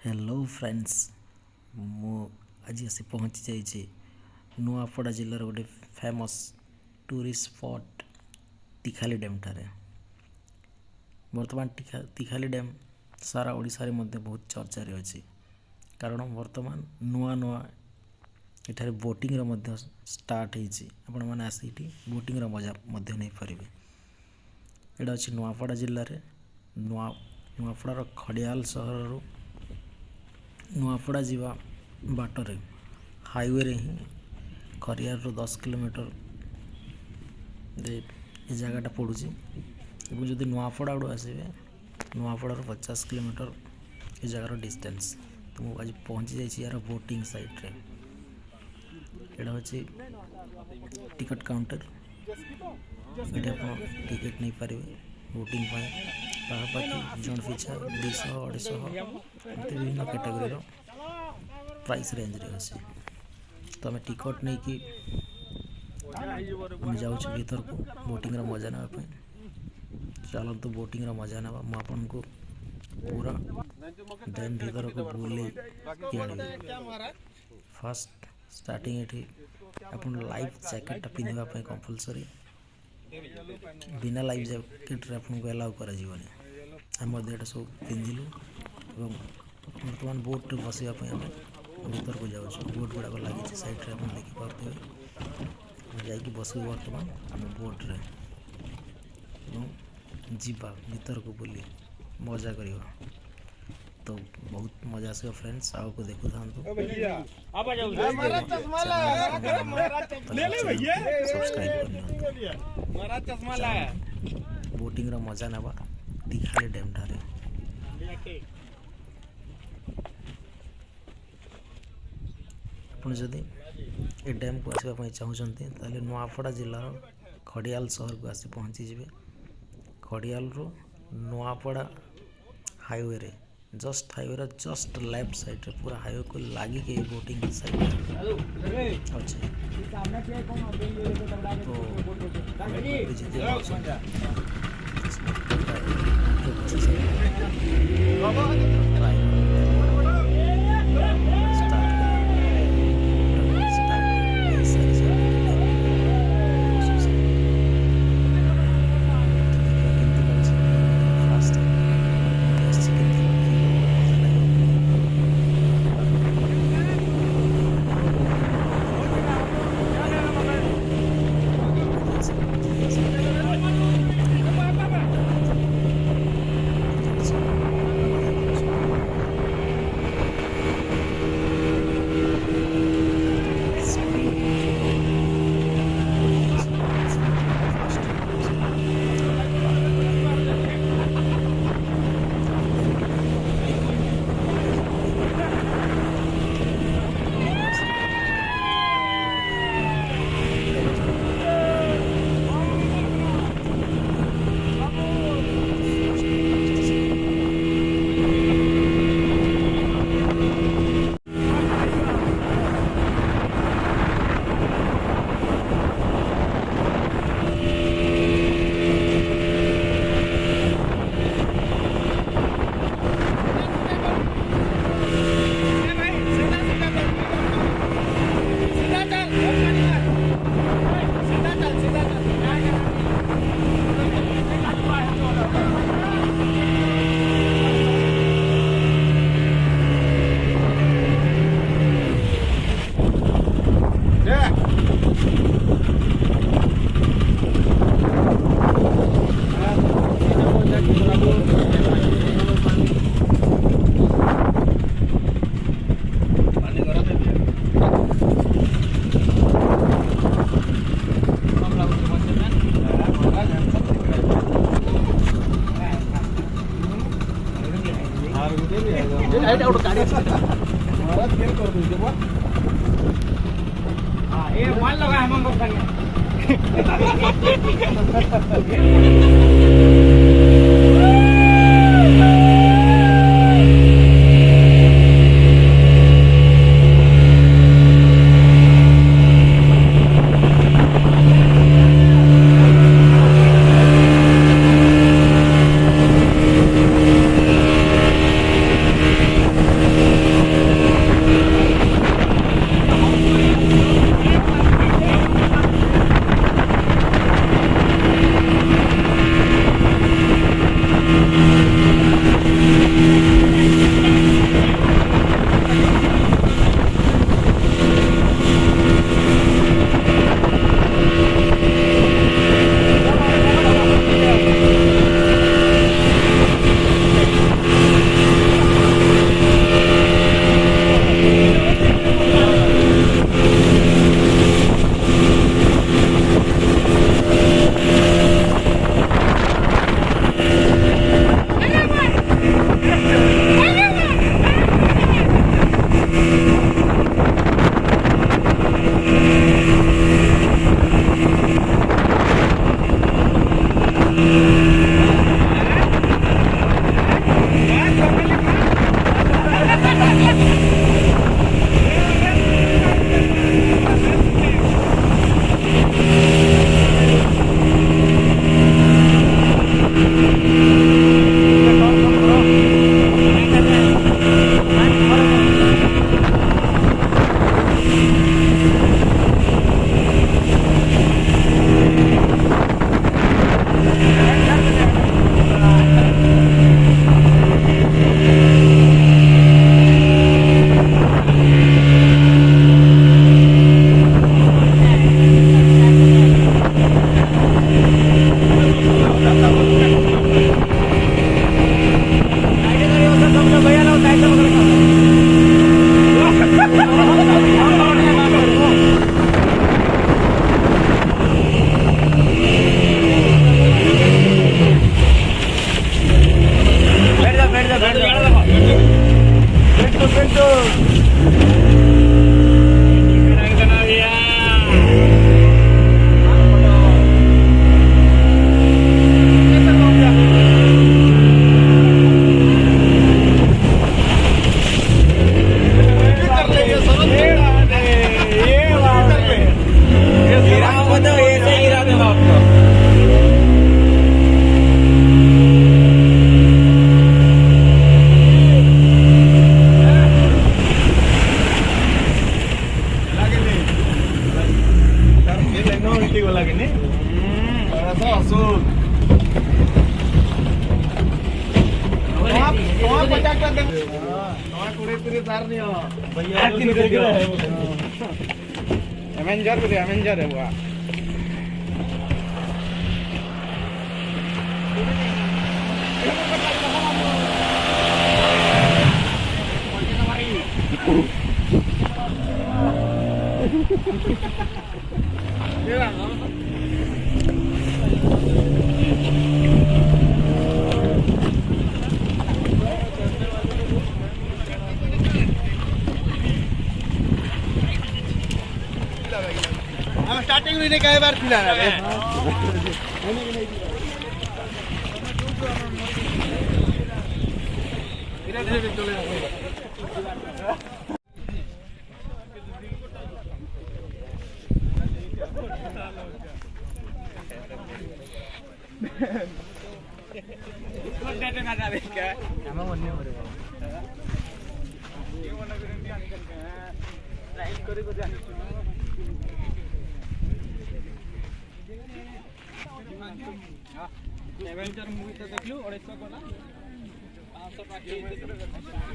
Hello friends मु आज आसी पहुँची जाइए नुआपड़ा जिलार गोटे फेमस टूरिस्ट स्पॉट तीखाली डैम ठारे। बर्तमान तीखाली डैम सारा ओडिशा रे मध्य बहुत चर्चा रे अछि कारण बर्तमान नुआ नुआ एठारे बोटिंग रो मध्य स्टार्ट होइछि। आपण माने आसी इठी बोटिंग रो मजा मध्य नै परिबे। एडा अछि नुआपड़ा जिल्ला रे नुआपड़ा रो खडियाल सहर रो नुआपड़ा जीवा बाटरे हाईवे रे ही खरियार रो 10 किलोमीटर दे जगटा पड़ुची। जदि नुआपड़ा आड़ू आसबे नुआपड़ार 50 किलोमीटर ये जगार डिस्टेंस। तो मुझे आज पहुँची जाइए यार बोटिंग साइट रे। एटा होची टिकट काउंटर। ये आप टिकेट नहीं पारे बोटिंग पाखापाखि जन पिछा 200-250 विभिन्न कैटेगोरी प्राइस रेंज रे अच्छे। तो आम टिकट नहीं कि जाऊँ भीतर को बोटिंग मजा नापी। चलतु बोटिंग मजा ना मुझे को पूरा डैम भीतर को बुले फास्ट स्टार्टिंग ये आप लाइफ जैकेट पिंधापी कंपलसरी। बिना लाइफ जैकेट आपको एलाउ कर सब पिंधिलु और बर्तमान बोट बसवाई आम भीतर को जाऊँ। बोट गुड़ाक लगी साइड आप देखिपे जा बसु बर्तमान आम बोट रे जीवा भीतर को बुली मजा करवा। तो बहुत मजा आस फ्रेंड्स आग को देखु था बोटिंग मजा ना तीखाली डैम ठारे। जदि ए डैम को आसवाई चाहते ताले नुआपड़ा जिलार खडियाल सहर को आसी पहुँची जाए। खडियाल रो नुआपड़ा हाईवे रे जस्ट लेफ्ट साइड रे पूरा हाईवे को लगी के बोटिंग साइड अच्छे। एवेंजर है वो। स्टार्टिंग में कई बार खिला रे एवेंजर मूवी तो देख लू 250 को ना 500 बाकी